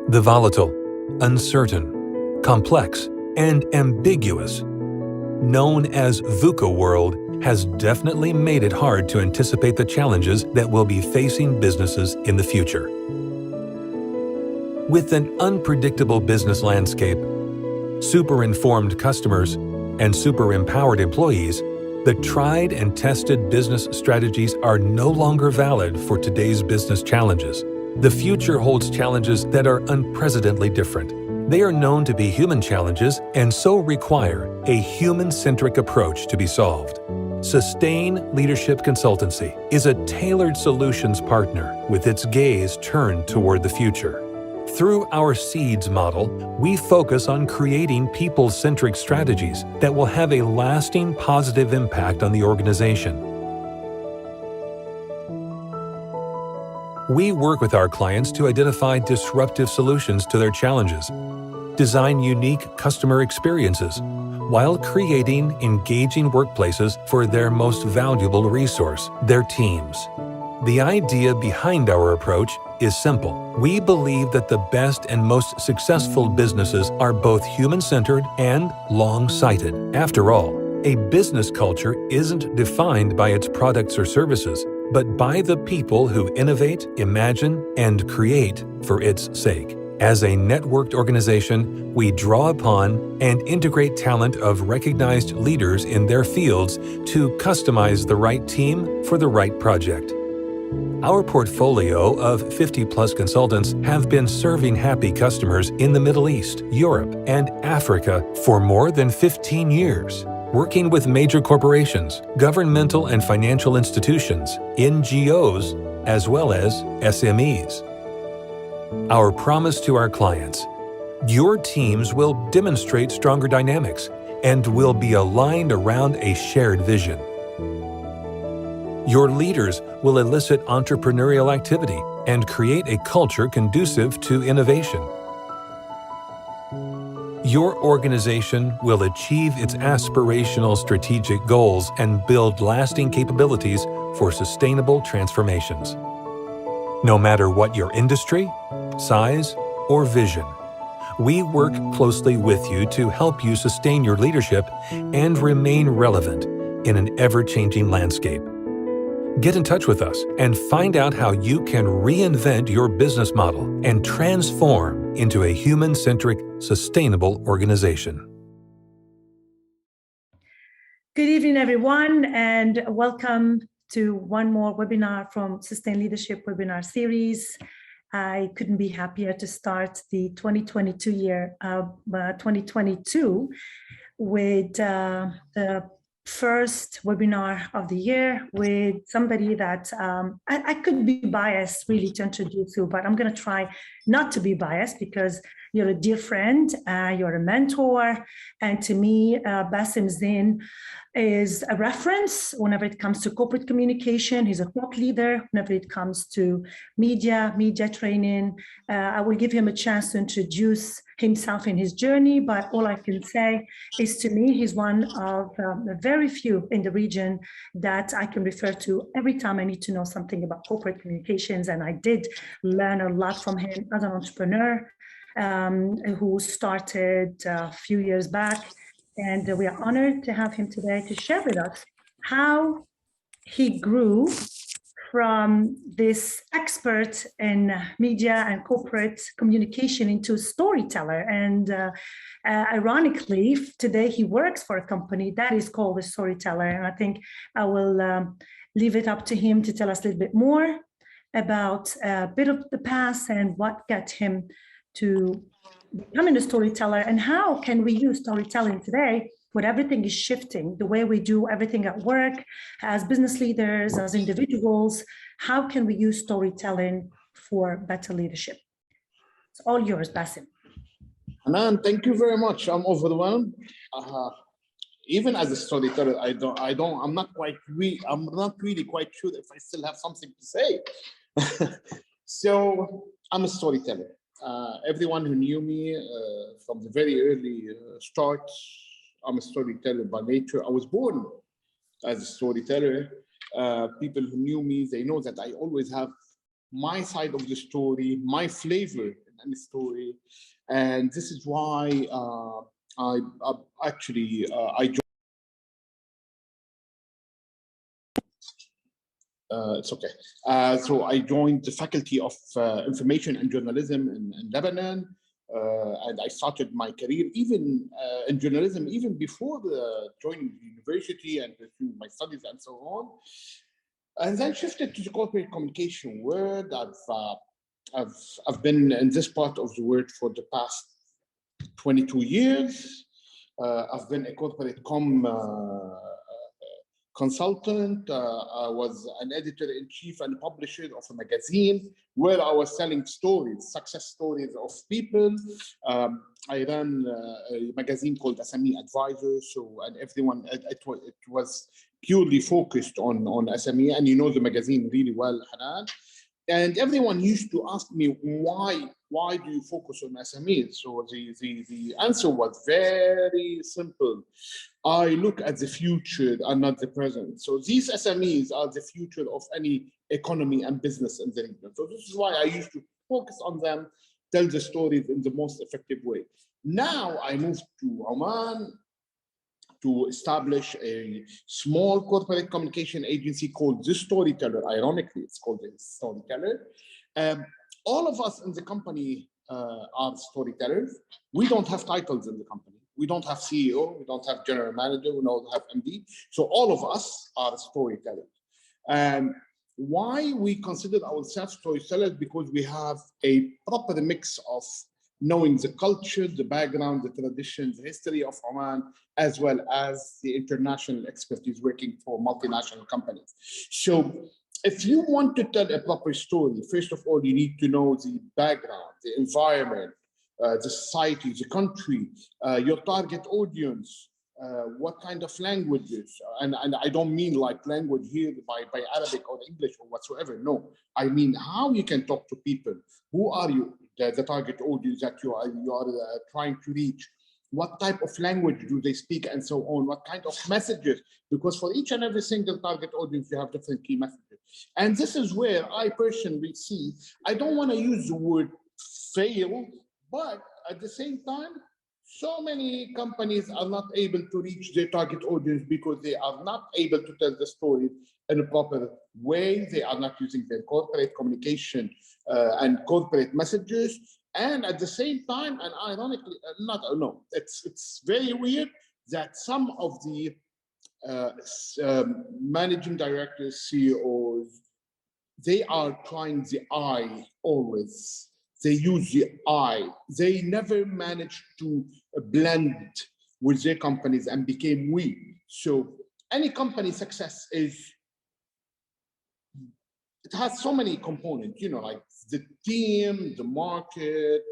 The volatile, uncertain, complex, and ambiguous, known as VUCA world, has definitely made it hard to anticipate the challenges that will be facing businesses in the future. With an unpredictable business landscape, super-informed customers, and super-empowered employees, the tried and tested business strategies are no longer valid for today's business challenges. The future holds challenges that are unprecedentedly different. They are known to be human challenges and so require a human-centric approach to be solved. Sustain Leadership Consultancy is a tailored solutions partner with its gaze turned toward the future. Through our SEEDS model, we focus on creating people-centric strategies that will have a lasting positive impact on the organization. We work with our clients to identify disruptive solutions to their challenges, design unique customer experiences, while creating engaging workplaces for their most valuable resource, their teams. The idea behind our approach is simple. We believe that the best and most successful businesses are both human-centered and long-sighted. After all, a business culture isn't defined by its products or services, but by the people who innovate, imagine, and create for its sake. As a networked organization, we draw upon and integrate talent of recognized leaders in their fields to customize the right team for the right project. Our portfolio of 50-plus consultants have been serving happy customers in the Middle East, Europe, and Africa for more than 15 years, working with major corporations, governmental and financial institutions, NGOs, as well as SMEs. Our promise to our clients: your teams will demonstrate stronger dynamics and will be aligned around a shared vision. Your leaders will elicit entrepreneurial activity and create a culture conducive to innovation. Your organization will achieve its aspirational strategic goals and build lasting capabilities for sustainable transformations. No matter what your industry, size, or vision, we work closely with you to help you sustain your leadership and remain relevant in an ever-changing landscape. Get in touch with us and find out how you can reinvent your business model and transform into a human-centric, sustainable organization. Good evening, everyone, and welcome to one more webinar from Sustain Leadership webinar series. I couldn't be happier to start the 2022 year, 2022, with the first webinar of the year with somebody that I could be biased really to introduce you, but I'm going to try not to be biased because you're a dear friend, you're a mentor, and to me, Bassem Elzein is a reference whenever it comes to corporate communication. He's a thought leader whenever it comes to media training. I will give him a chance to introduce himself in his journey, but all I can say is, to me, he's one of the very few in the region that I can refer to every time I need to know something about corporate communications. And I did learn a lot from him as an entrepreneur who started a few years back. And we are honored to have him today to share with us how he grew from this expert in media and corporate communication into a storyteller. And ironically, today he works for a company that is called a storyteller. And I think I will leave it up to him to tell us a little bit more about a bit of the past and what got him to becoming a storyteller, and how can we use storytelling today when everything is shifting, the way we do everything at work, as business leaders, as individuals. How can we use storytelling for better leadership? It's all yours, Bassem. Hanan, thank you very much. I'm overwhelmed. Even as a storyteller, I'm not really quite sure if I still have something to say. So I'm a storyteller. Everyone who knew me from the very early start, I'm a storyteller by nature. I was born as a storyteller. People who knew me, they know that I always have my side of the story, my flavor in any story. And this is why I joined. It's okay. So I joined the Faculty of Information and Journalism in Lebanon. And I started my career even in journalism, even before joining the university and pursuing my studies and so on. And then shifted to the corporate communication world. I've been in this part of the world for the past 22 years. I've been a corporate consultant. I was an editor-in-chief and publisher of a magazine where I was telling stories, success stories of people. I ran a magazine called SME Advisor. So, and everyone, it was purely focused on SME, and you know the magazine really well, Hanan. And everyone used to ask me, why do you focus on SMEs? So the answer was very simple. I look at the future and not the present. So these SMEs are the future of any economy and business in the region. So this is why I used to focus on them, tell the stories in the most effective way. Now I moved to Oman to establish a small corporate communication agency called The Storyteller. Ironically, it's called The Storyteller. All of us in the company are storytellers. We don't have titles in the company. We don't have CEO, we don't have general manager, we don't have MD. So all of us are storytellers. And why we consider ourselves storytellers? Because we have a proper mix of knowing the culture, the background, the traditions, the history of Oman, as well as the international expertise working for multinational companies. So if you want to tell a proper story, first of all, you need to know the background, the environment, the society, the country, your target audience, what kind of languages, and I don't mean like language here by Arabic or English or whatsoever, no. I mean how you can talk to people. Who are you, the target audience that you are trying to reach? What type of language do they speak and so on? What kind of messages? Because for each and every single target audience, you have different key messages. And this is where I personally see, I don't want to use the word fail, but at the same time, so many companies are not able to reach their target audience because they are not able to tell the story in a proper way. They are not using their corporate communication and corporate messages. And at the same time, and ironically, it's very weird that some of the managing directors, CEOs, they are trying the I always. They use the I. They never managed to blend with their companies and became we. So any company success it has so many components, like the team, the market,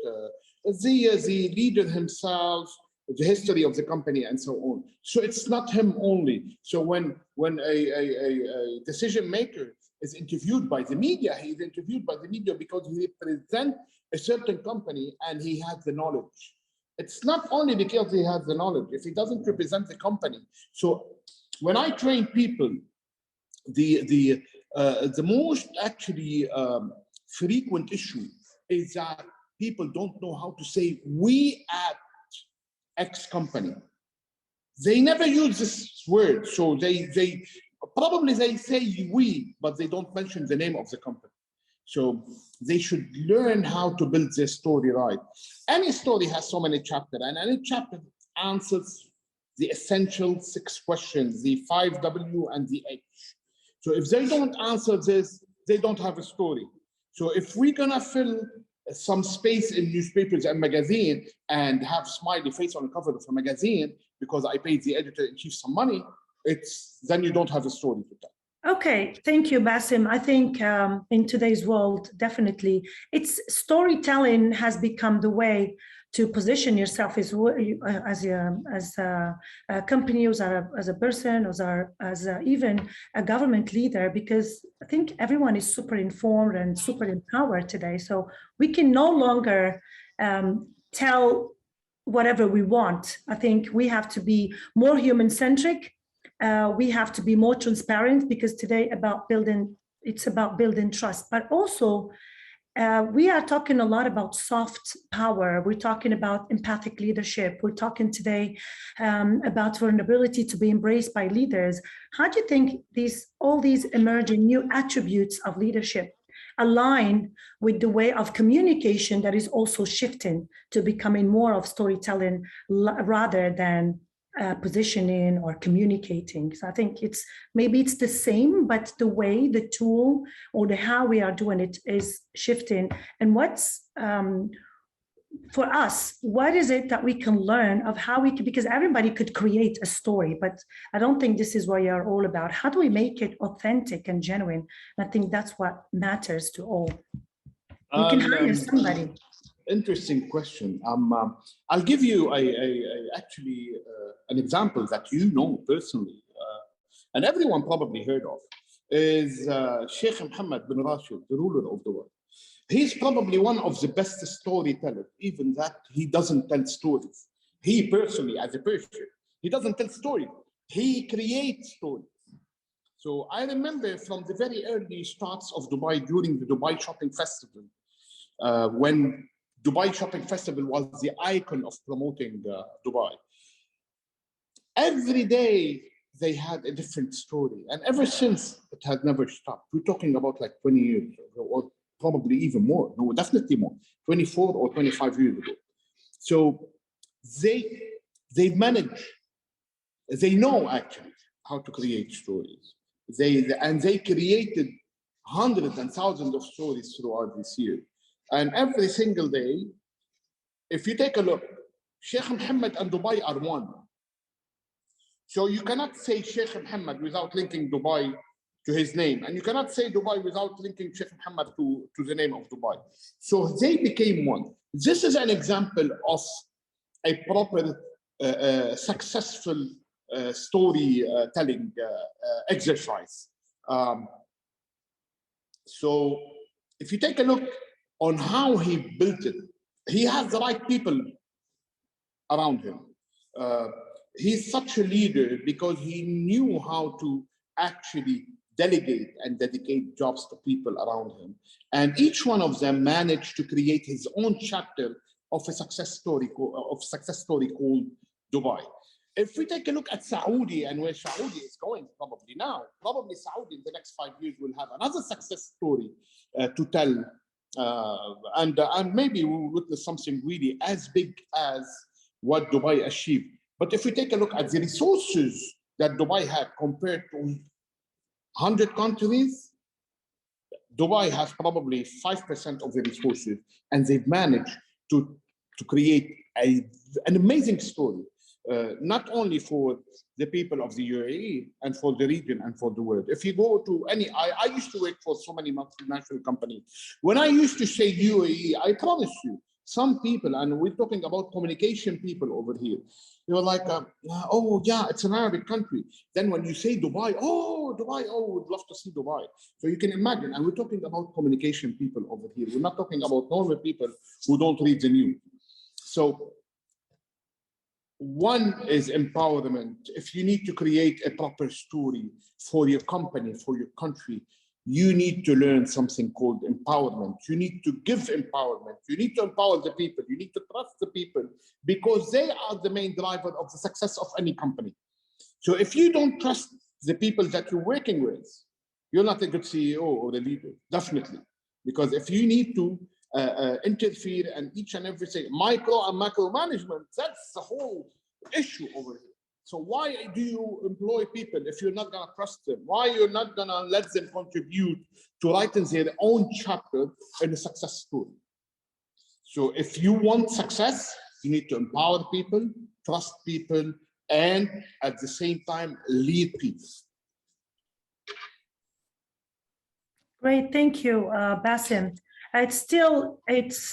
the leader himself, the history of the company, and so on. So it's not him only. So when a decision maker is interviewed by the media, he is interviewed by the media because he represents a certain company and he has the knowledge. It's not only because he has the knowledge, if he doesn't represent the company. So when I train people, the most actually frequent issue is that people don't know how to say we at X company. They never use this word. So they probably say we, but they don't mention the name of the company. So they should learn how to build their story right. Any story has so many chapters, and any chapter answers the essential 6 questions, the 5 W and the H. So if they don't answer this, they don't have a story. So if we're gonna fill some space in newspapers and magazine and have smiley face on the cover of a magazine because I paid the editor-in-chief some money, then you don't have a story to tell. Okay, thank you, Bassem. I think in today's world, definitely, storytelling has become the way to position yourself as a company, as a person, as even a government leader, because I think everyone is super informed and super empowered today. So we can no longer tell whatever we want. I think we have to be more human-centric. We have to be more transparent, because today about building it's about building trust, but also we are talking a lot about soft power. We're talking about empathic leadership. We're talking today about vulnerability to be embraced by leaders. How do you think all these emerging new attributes of leadership align with the way of communication that is also shifting to becoming more of storytelling rather than positioning or communicating? So I think maybe it's the same, but the way, the tool, or the how we are doing it is shifting. And what's for us, what is it that we can learn of how we can, because everybody could create a story, but I don't think this is what you're all about. How do we make it authentic and genuine? And I think that's what matters to all. We can hire somebody. Interesting question. I'll give you actually an example that you know personally, and everyone probably heard of, is Sheikh Mohammed bin Rashid, the ruler of the world. He's probably one of the best storytellers, even that he doesn't tell stories. He personally, as a person, he doesn't tell stories. He creates stories. So I remember from the very early starts of Dubai during the Dubai Shopping Festival, when Dubai Shopping Festival was the icon of promoting Dubai. Every day they had a different story, and ever since it had never stopped. We're talking about like 20 years or probably even more. No, definitely more. 24 or 25 years ago. So they manage. They know actually how to create stories. They created hundreds and thousands of stories throughout this year. And every single day, if you take a look, Sheikh Mohammed and Dubai are one. So you cannot say Sheikh Mohammed without linking Dubai to his name. And you cannot say Dubai without linking Sheikh Mohammed to the name of Dubai. So they became one. This is an example of a proper, successful storytelling exercise. So if you take a look on how he built it, he has the right people around him. He's such a leader because he knew how to actually delegate and dedicate jobs to people around him. And each one of them managed to create his own chapter of a success story called Dubai. If we take a look at Saudi and where Saudi is going probably now, probably Saudi in the next 5 years will have another success story to tell. And maybe we will witness something really as big as what Dubai achieved. But if we take a look at the resources that Dubai had compared to 100 countries, Dubai has probably 5% of the resources, and they've managed to create an amazing story, not only for the people of the UAE and for the region and for the world. If you go to I used to work for so many multinational companies. When I used to say UAE, I promise you, some people, and we're talking about communication people over here, they were like, oh yeah, it's an Arabic country. Then when you say Dubai, oh, we'd love to see Dubai. So you can imagine, and we're talking about communication people over here. We're not talking about normal people who don't read the news. So one is empowerment. If you need to create a proper story for your company, for your country, you need to learn something called empowerment. You need to give empowerment. You need to empower the people. You need to trust the people because they are the main driver of the success of any company. So if you don't trust the people that you're working with, you're not a good CEO or a leader, definitely. Because if you need to interfere and each and everything, micro and macro management, that's the whole issue over here. So why do you employ people if you're not gonna trust them? Why you're not gonna let them contribute to writing their own chapter in a success story? So if you want success, you need to empower people, trust people, and at the same time, lead people. Great, thank you, Bassem. It's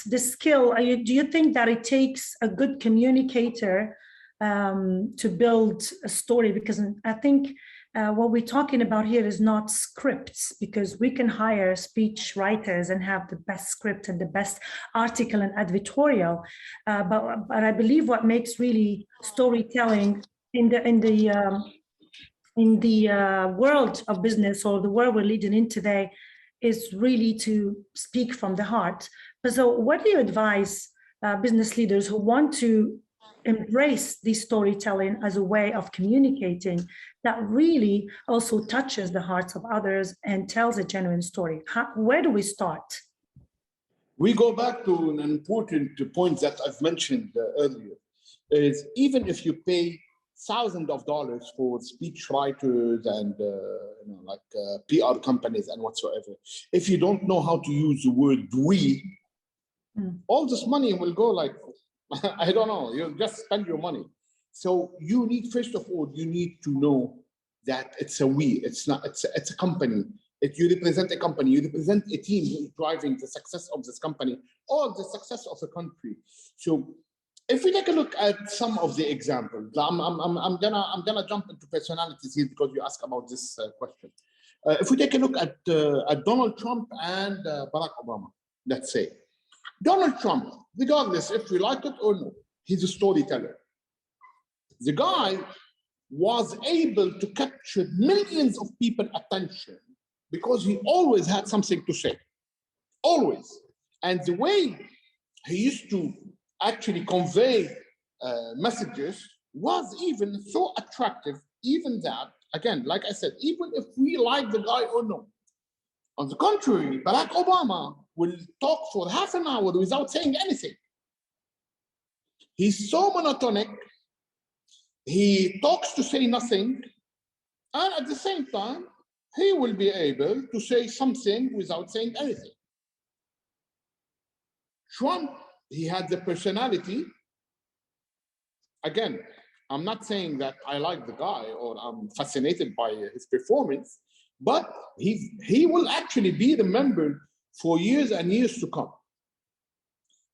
the skill. Do you think that it takes a good communicator to build a story? Because I think what we're talking about here is not scripts, because we can hire speech writers and have the best script and the best article and advertorial. But I believe what makes really storytelling in the in the world of business, or the world we're leading in today, is really to speak from the heart. So what do you advise business leaders who want to embrace this storytelling as a way of communicating that really also touches the hearts of others and tells a genuine story? Where do we start? We go back to an important point that I've mentioned earlier, is even if you pay thousands of dollars for speech writers and PR companies and whatsoever, if you don't know how to use the word we, all this money will go like, I don't know, you'll just spend your money. So you need, first of all, you need to know that it's a we, it's not, it's a company. You represent a company, you represent a team who is driving the success of this company or the success of a country. So if we take a look at some of the examples, I'm gonna jump into personalities here because you asked about this question. If we take a look at Donald Trump and Barack Obama, let's say. Donald Trump, regardless if we like it or not, he's a storyteller. The guy was able to capture millions of people's attention because he always had something to say, always. And the way he used to actually convey messages was even so attractive, even that, again, like I said, even if we like the guy or not. On the contrary, Barack Obama will talk for half an hour without saying anything. He's so monotonic, he talks to say nothing, and at the same time, he will be able to say something without saying anything. Trump, he had the personality. Again, I'm not saying that I like the guy or I'm fascinated by his performance, but he will actually be remembered for years and years to come.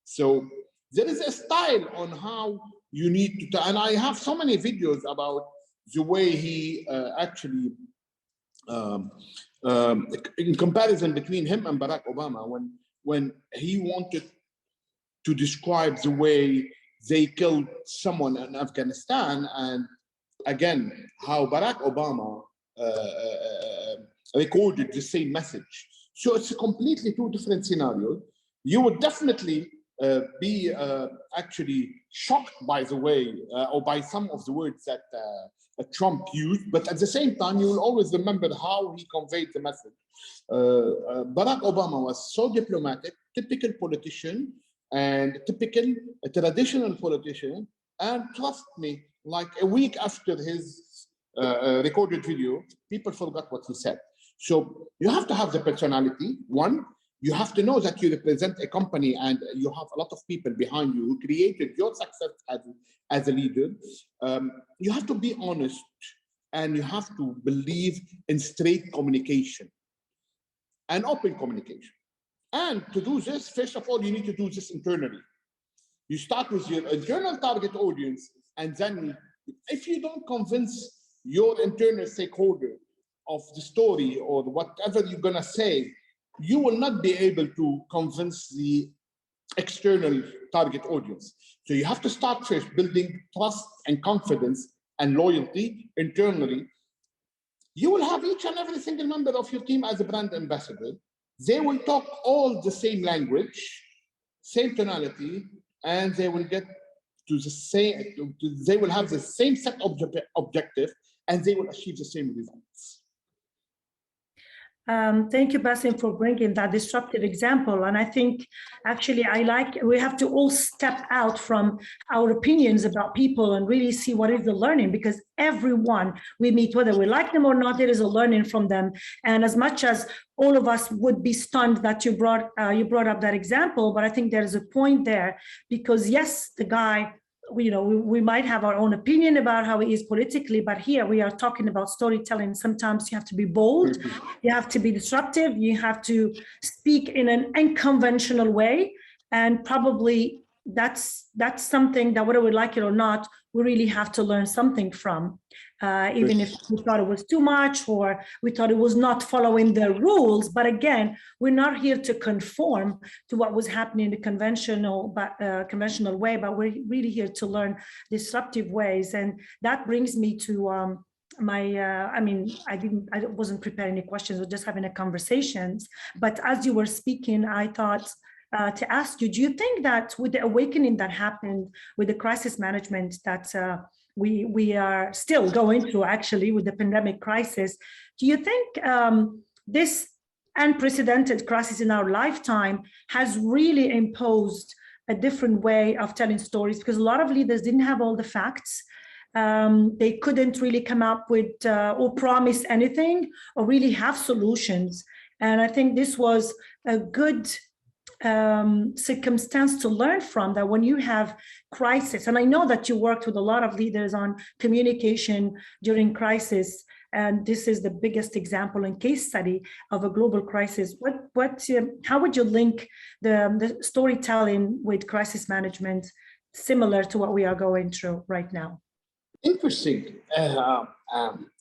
So there is a style on how you need to, and I have so many videos about the way he actually, in comparison between him and Barack Obama, when he wanted to describe the way they killed someone in Afghanistan, and again, how Barack Obama recorded the same message. So it's a completely two different scenarios. You would definitely be actually shocked by the way, or by some of the words that Trump used, but at the same time, you will always remember how he conveyed the message. Barack Obama was so diplomatic, typical politician, and typical traditional politician, and trust me, like a week after his recorded video, people forgot what he said. So you have to have the personality, one. You have to know that you represent a company and you have a lot of people behind you who created your success as a leader. You have to be honest and you have to believe in straight communication and open communication. And to do this, first of all, you need to do this internally. You start with your internal target audience, and then if you don't convince your internal stakeholder of the story or whatever you're gonna say, you will not be able to convince the external target audience. So you have to start first building trust and confidence and loyalty internally. You will have each and every single member of your team as a brand ambassador. They will talk all the same language, same tonality, and they will get to the same, they will have the same set of objective, and they will achieve the same results. Thank you, Bassem, for bringing that disruptive example. And I think actually we have to all step out from our opinions about people and really see what is the learning, because everyone we meet, whether we like them or not, there is a learning from them. And as much as all of us would be stunned that you brought up that example, but I think there is a point there, because yes, the guy, we might have our own opinion about how he is politically, but here we are talking about storytelling. Sometimes you have to be bold, you have to be disruptive, you have to speak in an unconventional way, and probably that's something that, whether we like it or not, we really have to learn something from, even if we thought it was too much or we thought it was not following the rules. But again, we're not here to conform to what was happening in the conventional way, but we're really here to learn disruptive ways. And that brings me to I wasn't preparing any questions, we're just having a conversations. But as you were speaking, I thought to ask you, do you think that with the awakening that happened with the crisis management that we are still going through, actually, with the pandemic crisis, do you think this unprecedented crisis in our lifetime has really imposed a different way of telling stories? Because a lot of leaders didn't have all the facts. They couldn't really come up with or promise anything or really have solutions. And I think this was a good circumstance to learn from, that when you have crisis, and I know that you worked with a lot of leaders on communication during crisis, and this is the biggest example and case study of a global crisis. How would you link the storytelling with crisis management, similar to what we are going through right now? Interesting.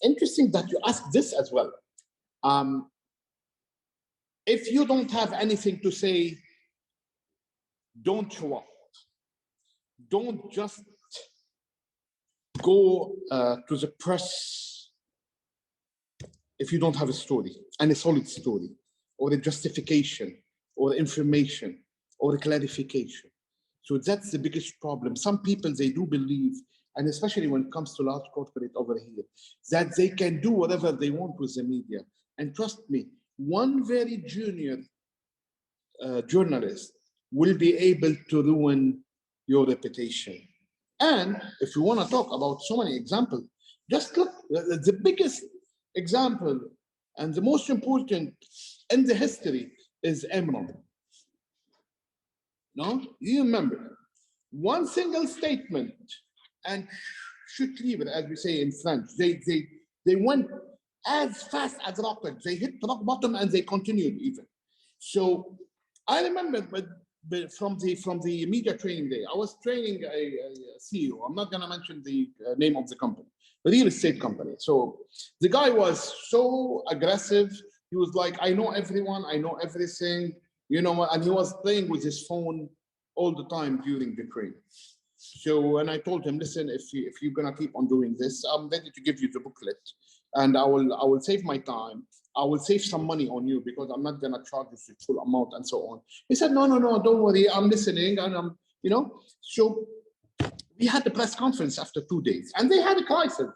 Interesting that you ask this as well. If you don't have anything to say, don't show up. Don't just go to the press if you don't have a story, and a solid story, or a justification, or information, or a clarification. So that's the biggest problem. Some people, they do believe, and especially when it comes to large corporate over here, that they can do whatever they want with the media. And trust me, one very junior journalist will be able to ruin your reputation. And if you want to talk about so many examples, just look, the biggest example and the most important in the history is Enron. No, you remember one single statement and shoot lever, as we say in French. They went as fast as rocket. They hit rock bottom and they continued even. So I remember, but from the media training day, I was training a CEO. I'm not going to mention the name of the company, a real estate company. So the guy was so aggressive. He was like, I know everyone, I know everything, you know, and he was playing with his phone all the time during the training. So when I told him, listen, if you're gonna keep on doing this, I'm ready to give you the booklet, and I will save my time. I will save some money on you because I'm not gonna charge you the full amount and so on. He said, no, don't worry, I'm listening, and I'm, you know. So we had the press conference after 2 days, and they had a crisis.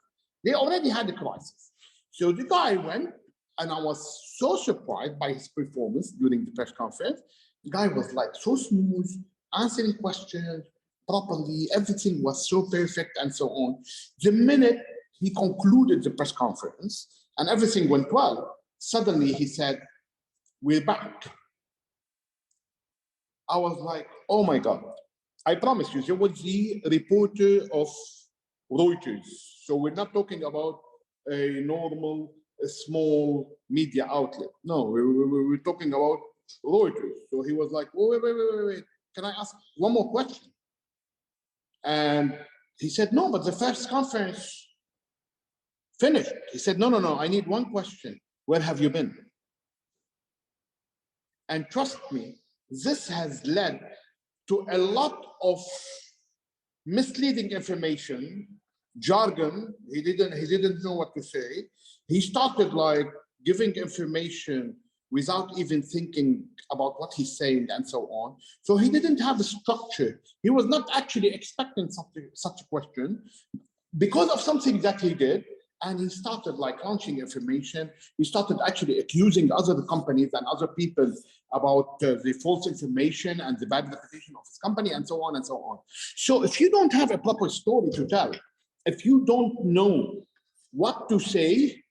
They already had a crisis. So the guy went, and I was so surprised by his performance during the press conference. The guy was like so smooth, answering questions properly, everything was so perfect and so on. The minute he concluded the press conference and everything went well, suddenly he said, we're back. I was like, oh my God. I promise you, there was the reporter of Reuters. So we're not talking about a normal, small media outlet. No, we're talking about Reuters. So he was like, wait. Can I ask one more question? And he said, no, but the first conference finished. He said, no, I need one question. Where have you been? And trust me, this has led to a lot of misleading information, jargon. He didn't know what to say. He started like giving information without even thinking about what he's saying and so on. So he didn't have a structure. He was not actually expecting such a question because of something that he did. And he started like launching information. He started actually accusing other companies and other people about the false information and the bad reputation of his company and so on and so on. So if you don't have a proper story to tell, if you don't know what to say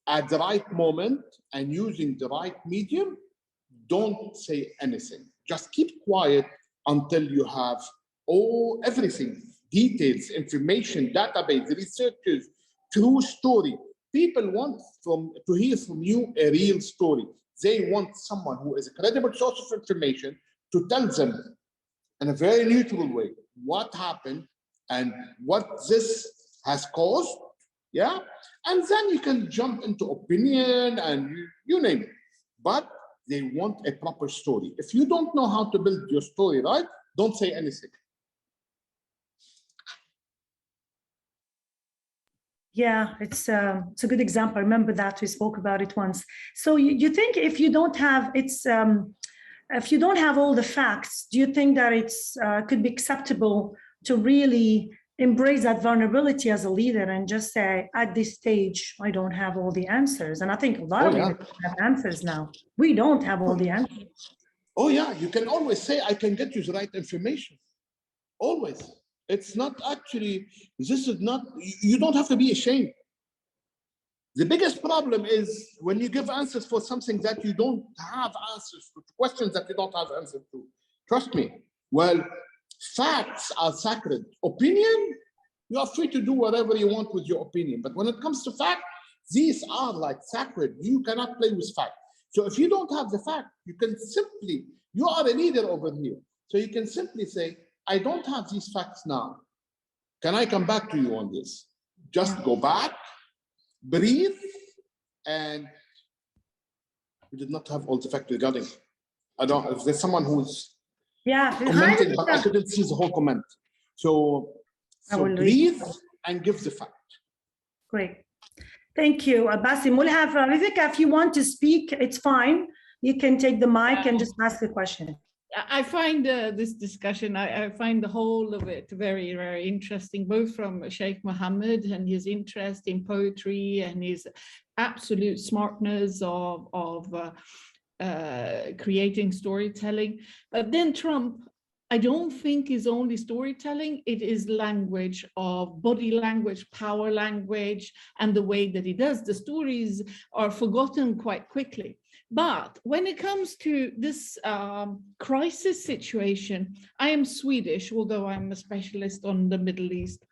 at the right moment and using the right medium, don't say anything. Just keep quiet until you have everything, details, information, database, researchers, true story. People want to hear from you a real story. They want someone who is a credible source of information to tell them in a very neutral way what happened and what this has caused. Yeah, and then you can jump into opinion and you name it. But they want a proper story. If you don't know how to build your story right, don't say anything. Yeah, it's a good example. I remember that we spoke about it once. So you think if you don't have if you don't have all the facts, do you think that it's could be acceptable to really embrace that vulnerability as a leader and just say, at this stage, I don't have all the answers? And I think a lot of leaders have answers now. We don't have all the answers. Oh yeah, you can always say, I can get you the right information. Always. It's not actually, this is not, you don't have to be ashamed. The biggest problem is when you give answers for something that you don't have answers to, questions that you don't have answers to. Trust me. Well, facts are sacred. Opinion, you are free to do whatever you want with your opinion. But when it comes to fact, these are like sacred. You cannot play with fact. So if you don't have the fact, you can simply, you are a leader over here. So you can simply say, I don't have these facts now. Can I come back to you on this? Just go back, breathe, and we did not have all the facts regarding. I don't, if there's someone who's commenting, but I couldn't see the whole comment. So breathe and give the fact. Great. Thank you. Bassem, we'll have VUCA, if you want to speak, it's fine. You can take the mic and just ask the question. I find this discussion, I find the whole of it very, very interesting, both from Sheikh Mohammed and his interest in poetry and his absolute smartness of creating storytelling. But then Trump, I don't think is only storytelling, it is language of body language, power language, and the way that he does. The stories are forgotten quite quickly. But when it comes to this crisis situation, I am Swedish, although I'm a specialist on the Middle East.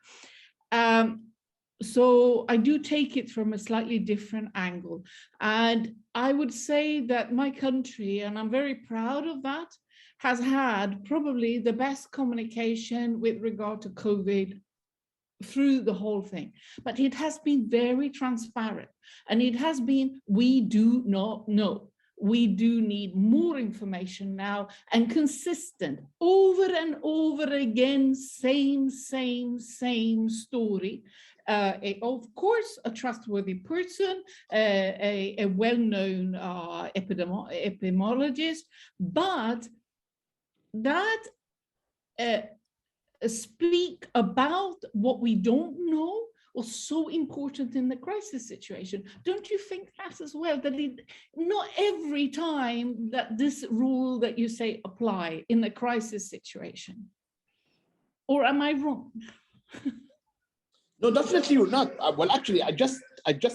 So I do take it from a slightly different angle. And I would say that my country, and I'm very proud of that, has had probably the best communication with regard to COVID through the whole thing. But it has been very transparent, and it has been, we do not know. We do need more information now, and consistent, over and over again, same story. Of course, a trustworthy person, a well-known epidemiologist, but that speak about what we don't know was so important in the crisis situation. Don't you think that as well, that not every time that this rule that you say apply in a crisis situation? Or am I wrong? No, definitely you're not. Well, actually, I just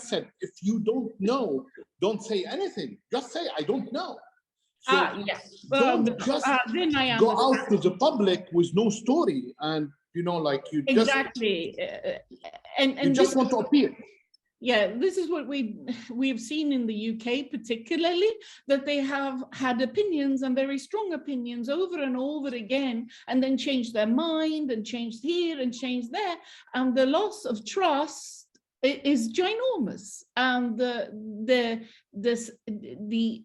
said, if you don't know, don't say anything. Just say, I don't know. So yes. don't just then I go out to the public with no story, and you know, like you exactly. And you just want to appear. Yeah, this is what we've seen in the UK particularly, that they have had opinions, and very strong opinions, over and over again, and then changed their mind and changed here and changed there, and the loss of trust is ginormous, and the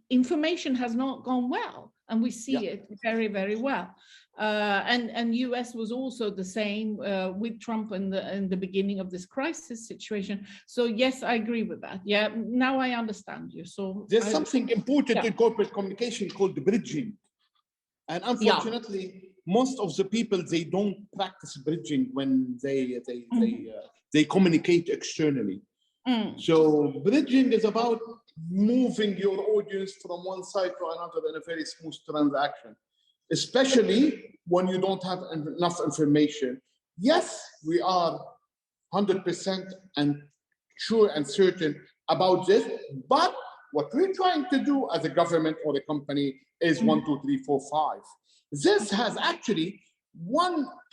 information has not gone well, and we see it very, very well. And US was also the same with Trump in the beginning of this crisis situation. So yes, I agree with that. Yeah, now I understand you. So there's something important in corporate communication called bridging, and unfortunately, most of the people, they don't practice bridging when they communicate externally. So bridging is about moving your audience from one side to another in a very smooth transaction, especially when you don't have enough information. Yes, we are 100% and sure and certain about this, but what we're trying to do as a government or a company is 1, 2, 3, 4, 5. This has actually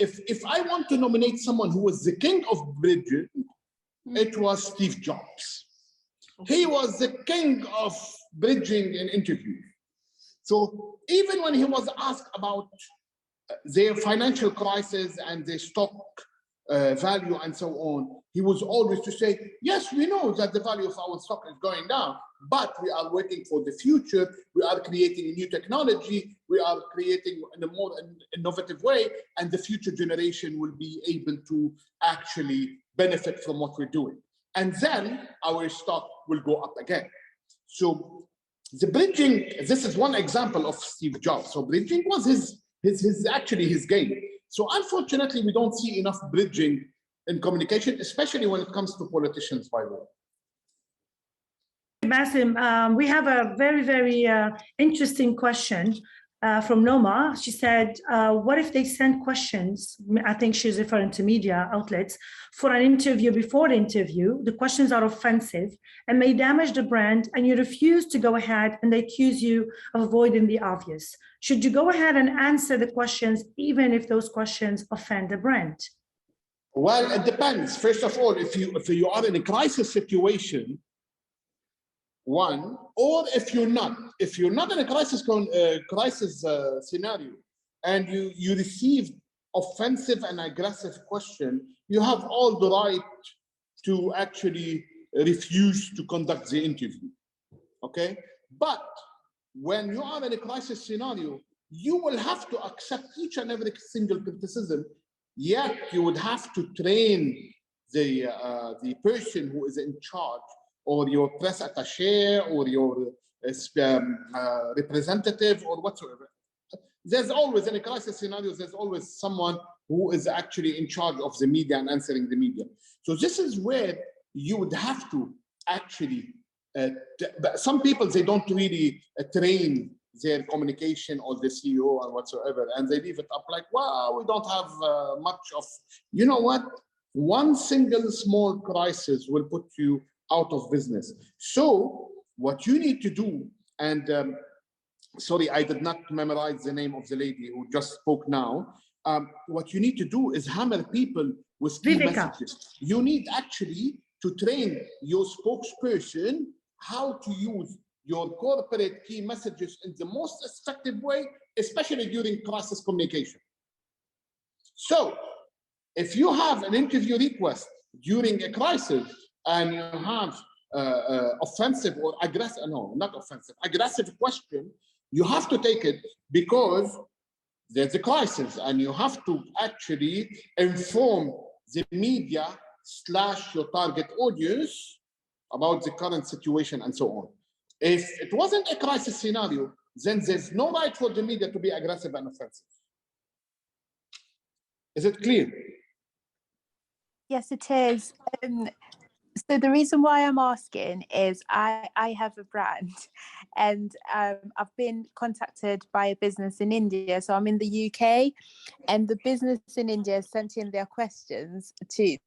if I want to nominate someone who was the king of bridging, it was Steve Jobs. He was the king of bridging in interviews. So even when he was asked about their financial crisis and their stock value and so on, he was always to say, yes, we know that the value of our stock is going down, but we are waiting for the future. We are creating a new technology. We are creating in a more innovative way, and the future generation will be able to actually benefit from what we're doing. and then our stock will go up again. So the bridging, this is one example of Steve Jobs. So bridging was actually his game. So unfortunately, we don't see enough bridging in communication, especially when it comes to politicians, by the way. Bassem, we have a very, very interesting question from Noma. She said, what if they send questions, I think she's referring to media outlets, for an interview before the interview, the questions are offensive and may damage the brand, and you refuse to go ahead and they accuse you of avoiding the obvious. Should you go ahead and answer the questions even if those questions offend the brand? Well, it depends. First of all, if you are in a crisis situation, one, or if you're not in a crisis scenario and you receive offensive and aggressive question, you have all the right to actually refuse to conduct the interview. Okay, but when you are in a crisis scenario, you will have to accept each and every single criticism. Yet you would have to train the person who is in charge, or your press attaché, or your representative, or whatsoever. There's always, in a crisis scenario, there's always someone who is actually in charge of the media and answering the media. So this is where you would have to actually, but some people, they don't really train their communication or the CEO and whatsoever, and they leave it up like, well, we don't have much of, you know what? One single small crisis will put you out of business. So what you need to do, and sorry, I did not memorize the name of the lady who just spoke now. What you need to do is hammer people with key messages. You need actually to train your spokesperson how to use your corporate key messages in the most effective way, especially during crisis communication. So if you have an interview request during a crisis and you have offensive or aggressive, no, not offensive, aggressive question, you have to take it because there's a crisis and you have to actually inform the media / your target audience about the current situation and so on. If it wasn't a crisis scenario, then there's no right for the media to be aggressive and offensive. Is it clear? Yes, it is. So the reason why I'm asking is I have a brand, and I've been contacted by a business in India. So I'm in the UK, and the business in India sent in their questions to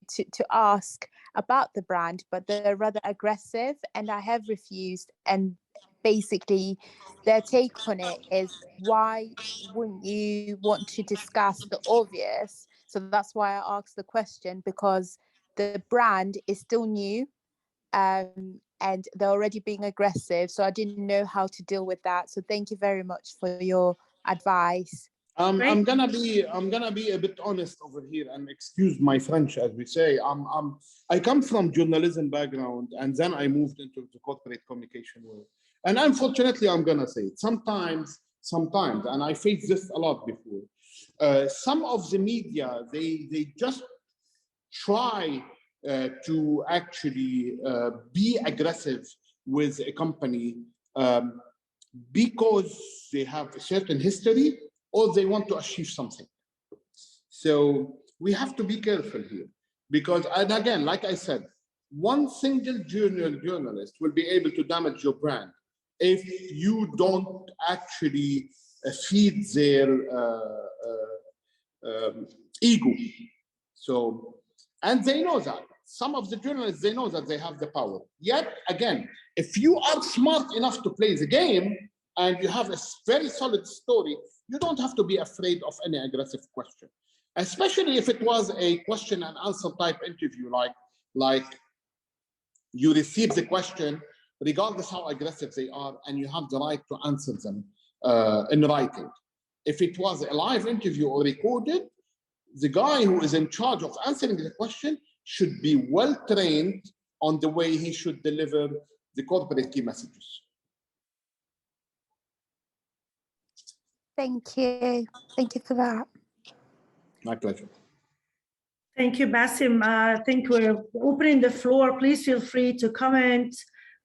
ask about the brand, but they're rather aggressive, and I have refused. And basically, their take on it is, why wouldn't you want to discuss the obvious? So that's why I asked the question, because the brand is still new, and they're already being aggressive. So I didn't know how to deal with that. So thank you very much for your advice. I'm gonna be a bit honest over here, and excuse my French, as we say. I come from journalism background, and then I moved into the corporate communication world. And unfortunately, I'm gonna say it, sometimes, and I faced this a lot before. Some of the media, they just try to actually be aggressive with a company because they have a certain history or they want to achieve something. So we have to be careful here because, and again, like I said, one single journalist will be able to damage your brand if you don't actually feed their ego. So, and they know that. Some of the journalists, they know that they have the power. Yet, again, if you are smart enough to play the game and you have a very solid story, you don't have to be afraid of any aggressive question, especially if it was a question and answer type interview, like you receive the question, regardless how aggressive they are, and you have the right to answer them in writing. If it was a live interview or recorded, the guy who is in charge of answering the question should be well trained on the way he should deliver the corporate key messages. Thank you. Thank you for that. My pleasure. Thank you, Bassem. I think we're opening the floor. Please feel free to comment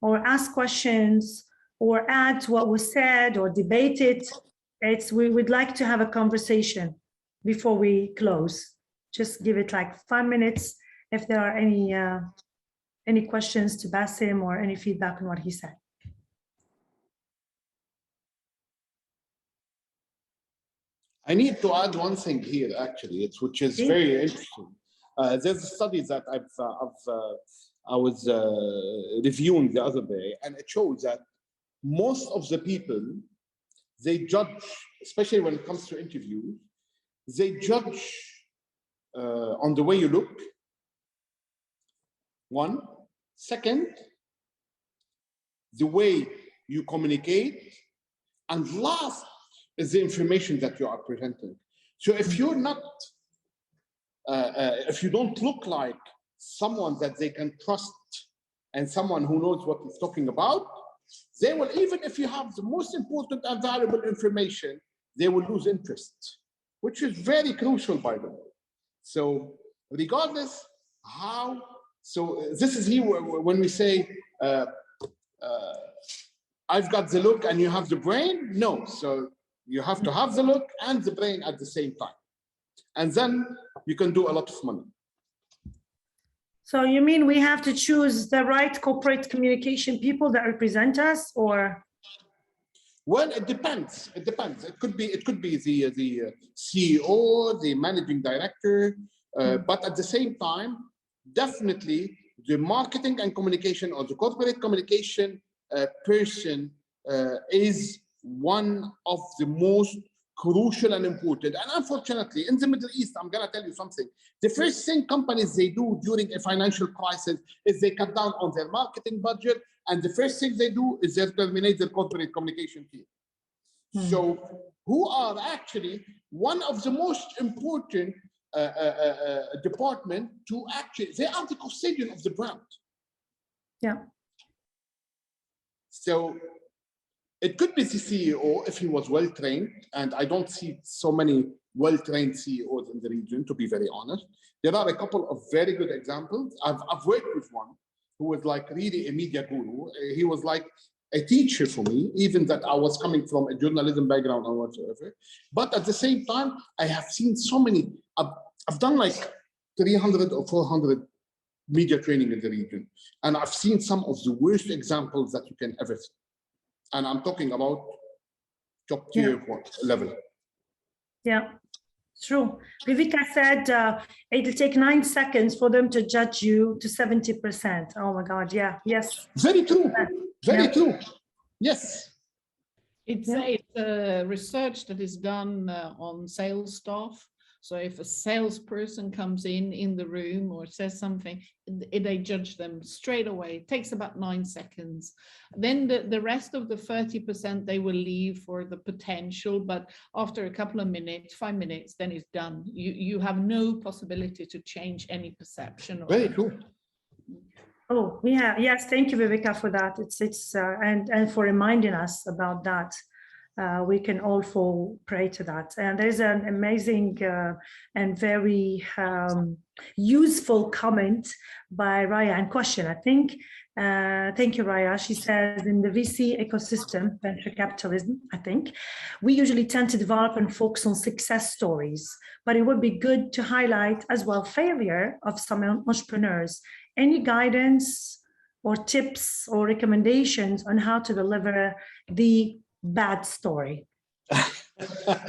or ask questions or add to what was said or debate it. We would like to have a conversation before we close. Just give it like 5 minutes if there are any questions to Bassem or any feedback on what he said. I need to add one thing here, actually, which is very interesting. There's a study that I was reviewing the other day, and it shows that most of the people, they judge, especially when it comes to interviews, they judge on the way you look. One. Second, the way you communicate. And last is the information that you are presenting. So if you're not, if you don't look like someone that they can trust and someone who knows what he's talking about, they will, even if you have the most important and valuable information, they will lose interest, which is very crucial, by the way. So regardless how, so this is here when we say, I've got the look and you have the brain. No, so you have to have the look and the brain at the same time. And then you can do a lot of money. So you mean we have to choose the right corporate communication people that represent us, or? Well, it depends. It depends. It could be the CEO, the managing director, but at the same time, definitely the marketing and communication or the corporate communication person is one of the most crucial and important. And unfortunately, in the Middle East, I'm going to tell you something. The first thing companies they do during a financial crisis is they cut down on their marketing budget. And the first thing they do is they terminate their corporate communication team. So who are actually one of the most important department to actually, they are the custodian of the brand. Yeah. So it could be the CEO if he was well-trained, and I don't see so many well-trained CEOs in the region, to be very honest. There are a couple of very good examples. I've worked with one who was like really a media guru. He was like a teacher for me, even that I was coming from a journalism background or whatsoever. But at the same time, I have seen so many, I've done like 300 or 400 media training in the region. And I've seen some of the worst examples that you can ever see. And I'm talking about top tier level. Yeah, true. VUCA said it'll take 9 seconds for them to judge you to 70%. Oh my God, yeah, yes. Very true, very true. Yes. It's a research that is done on sales staff. So if a salesperson comes in the room or says something, they judge them straight away. It takes about 9 seconds. Then the rest of the 30%, they will leave for the potential, but after a couple of minutes, 5 minutes, then it's done. You have no possibility to change any perception. Very true. Oh, yeah, yes, thank you, VUCA, for that. And for reminding us about that. We can all fall prey to that. And there's an amazing and very useful comment by Raya, and question, I think. Thank you, Raya. She says, in the VC ecosystem, venture capitalism, I think, we usually tend to develop and focus on success stories, but it would be good to highlight as well failure of some entrepreneurs. Any guidance or tips or recommendations on how to deliver the bad story? The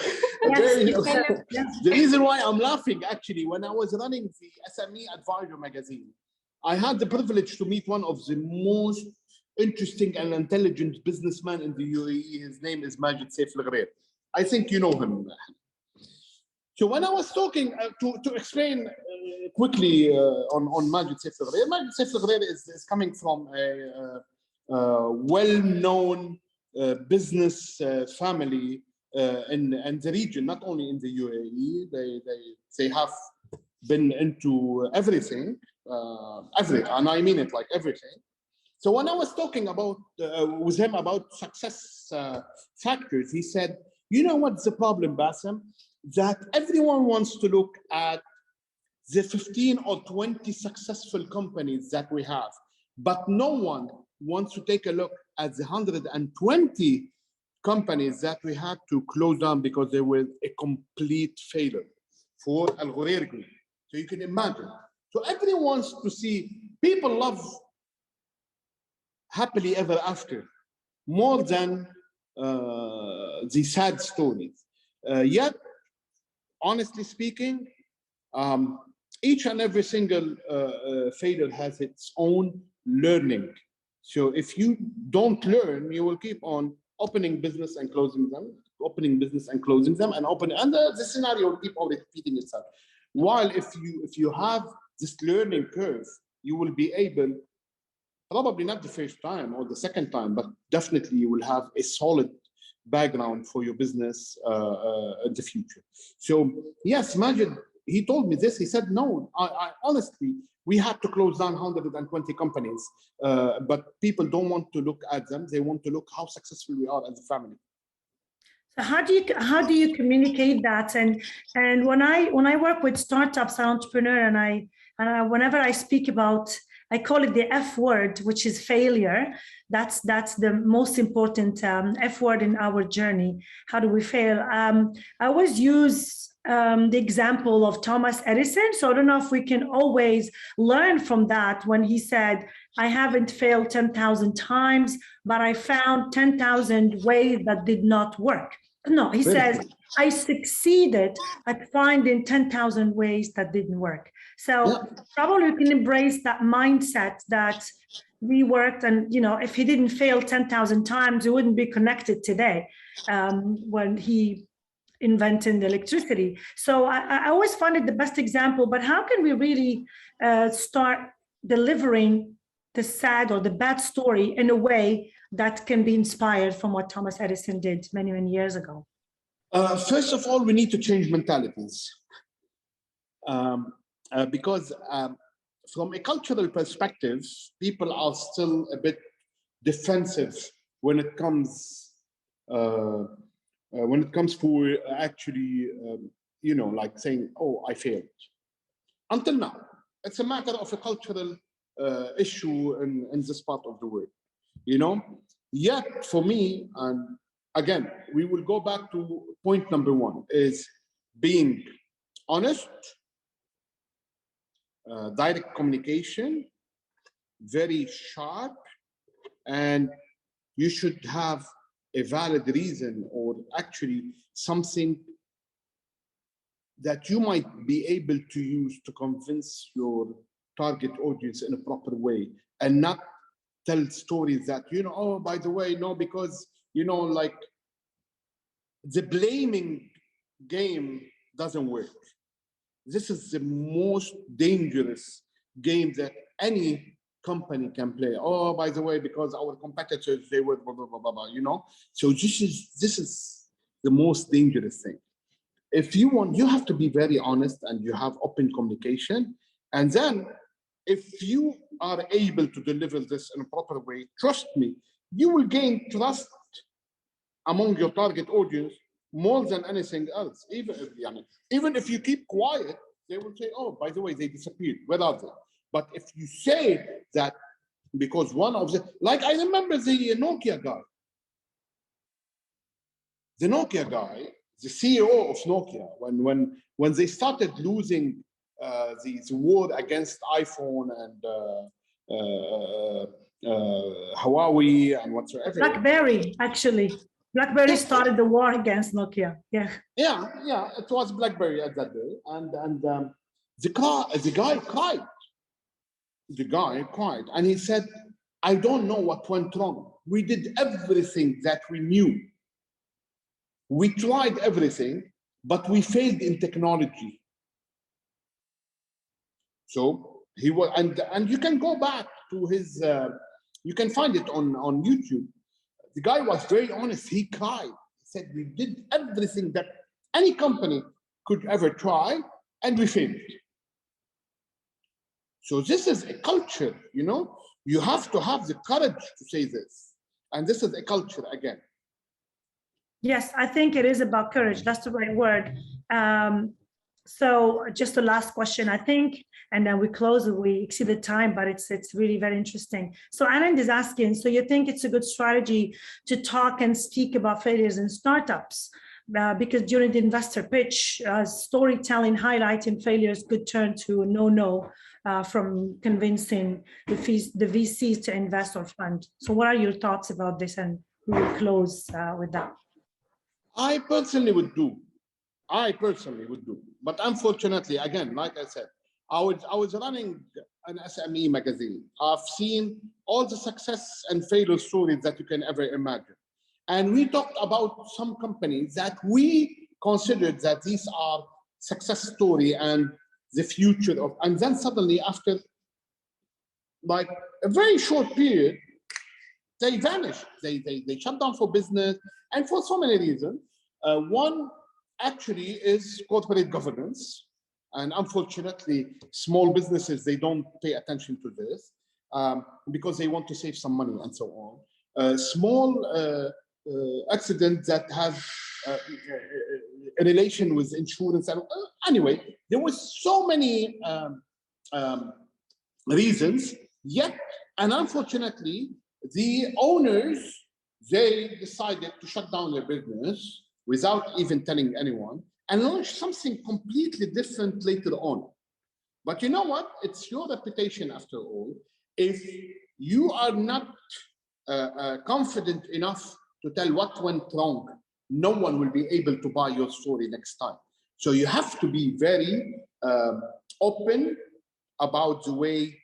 reason why I'm laughing, actually, when I was running the SME Advisor magazine, I had the privilege to meet one of the most interesting and intelligent businessmen in the UAE. His name is Majid Saif Al-Ghrair. I think you know him. So when I was talking to explain quickly on Majid Saif Al-Ghrair, Majid Saif Al-Ghrair is coming from a well-known business family in the region, not only in the UAE. They have been into everything, and I mean it, like everything. So when I was talking about with him about success factors, he said, "You know what's the problem, Bassem? That everyone wants to look at the 15 or 20 successful companies that we have, but no one wants to take a look at the 120 companies that we had to close down because they were a complete failure for Al Ghurair Group. So you can imagine. So everyone wants to see, people love happily ever after more than the sad stories. Yet, honestly speaking, each and every single failure has its own learning. So if you don't learn, you will keep on opening business and closing them, opening business and closing them, and the scenario will keep on repeating itself. While if you have this learning curve, you will be able, probably not the first time or the second time, but definitely you will have a solid background for your business in the future. So yes, imagine, he told me this, he said, no, I honestly, we had to close down 120 companies, but people don't want to look at them. They want to look how successful we are as a family. So how do you communicate that? And when I work with startups and entrepreneur, and I whenever I speak about, I call it the F word, which is failure. That's the most important F word in our journey. How do we fail? I always use the example of Thomas Edison. So I don't know if we can always learn from that when he said, I haven't failed 10,000 times, but I found 10,000 ways that did not work. No, he says, I succeeded at finding 10,000 ways that didn't work. So probably we can embrace that mindset that we worked, and if he didn't fail 10,000 times, he wouldn't be connected today when he invented the electricity. So I always find it the best example, but how can we really start delivering the sad or the bad story in a way that can be inspired from what Thomas Edison did many, many years ago? First of all, we need to change mentalities. Because from a cultural perspective, people are still a bit defensive when it comes for actually, like saying, oh, I failed. Until now, it's a matter of a cultural issue in this part of the world, Yet for me, and again, we will go back to point number one, is being honest, direct communication, very sharp, and you should have a valid reason, or actually something that you might be able to use to convince your target audience in a proper way, and not tell stories that, oh, by the way, no, because, like the blaming game doesn't work. This is the most dangerous game that any company can play. Oh, by the way, because our competitors, they were blah, blah, blah, blah, blah, So this is the most dangerous thing. If you want, you have to be very honest, and you have open communication. And then if you are able to deliver this in a proper way, trust me, you will gain trust among your target audience more than anything else. Even if you keep quiet, they will say, oh, by the way, they disappeared. Where are they? But if you say that, because one of the, like I remember the Nokia guy. The Nokia guy, the CEO of Nokia, when they started losing the war against iPhone and Huawei and whatsoever. BlackBerry, actually. BlackBerry started the war against Nokia. Yeah, it was BlackBerry at that day. And the guy cried. The guy cried. And he said, I don't know what went wrong. We did everything that we knew. We tried everything, but we failed in technology. So he was, and you can go back to his, you can find it on YouTube. The guy was very honest. He cried. He said, we did everything that any company could ever try, and we failed. So this is a culture, You have to have the courage to say this. And this is a culture again. Yes, I think it is about courage. That's the right word. So just the last question, I think, and then we close. We exceeded time, but it's really very interesting. So Anand is asking, so you think it's a good strategy to talk and speak about failures in startups? Because during the investor pitch, storytelling highlighting failures could turn to no from convincing the VCs to invest or fund. So what are your thoughts about this? And we will close with that. I personally would do. But unfortunately, again, like I said, I was running an SME magazine. I've seen all the success and failure stories that you can ever imagine. And we talked about some companies that we considered that these are success story and the future of, and then suddenly after like a very short period, they vanished. They shut down for business and for so many reasons. One actually is corporate governance. And unfortunately, small businesses, they don't pay attention to this because they want to save some money and so on. Small accident that has a relation with insurance. And anyway, there was so many reasons, yet, and unfortunately, the owners, they decided to shut down their business without even telling anyone and launch something completely different later on. But you know what? It's your reputation after all. If you are not confident enough to tell what went wrong, no one will be able to buy your story next time. So you have to be very open about the way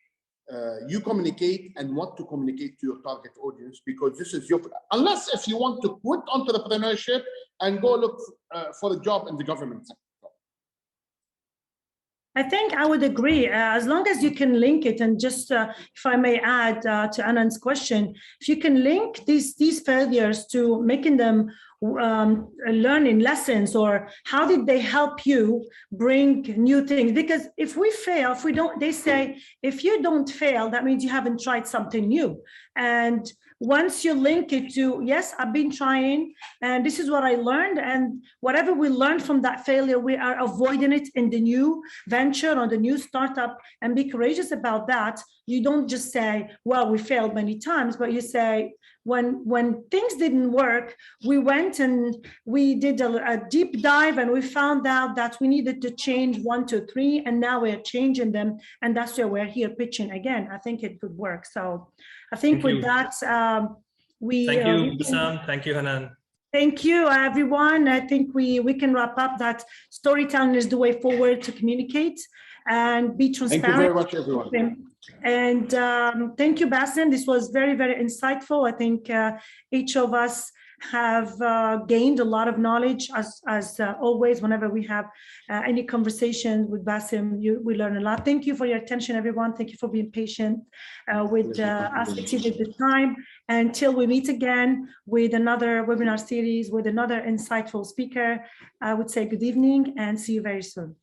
you communicate and what to communicate to your target audience, because this is your, unless if you want to quit entrepreneurship and go look for a job in the government sector. I think I would agree, as long as you can link it, and just if I may add to Anand's question, if you can link these failures to making them learning lessons, or how did they help you bring new things? Because if we fail, if we don't, they say, if you don't fail, that means you haven't tried something new. And once you link it to, yes, I've been trying, and this is what I learned, and whatever we learned from that failure, we are avoiding it in the new venture or the new startup, and be courageous about that. You don't just say, well, we failed many times, but you say, when things didn't work, we went and we did a deep dive, and we found out that we needed to change 1, 2, 3, and now we're changing them, and that's where we're here pitching again. I think it could work. So I think with that, thank you, Bassem. Thank you, Hanan. Thank you, everyone. I think we can wrap up that storytelling is the way forward to communicate and be transparent. Thank you very much, everyone. And thank you, Bassem. This was very, very insightful. I think each of us have gained a lot of knowledge, as always. Whenever we have any conversation with Bassem, we learn a lot. Thank you for your attention, everyone. Thank you for being patient with us exceeded the time. Until we meet again with another webinar series with another insightful speaker, I would say good evening and see you very soon.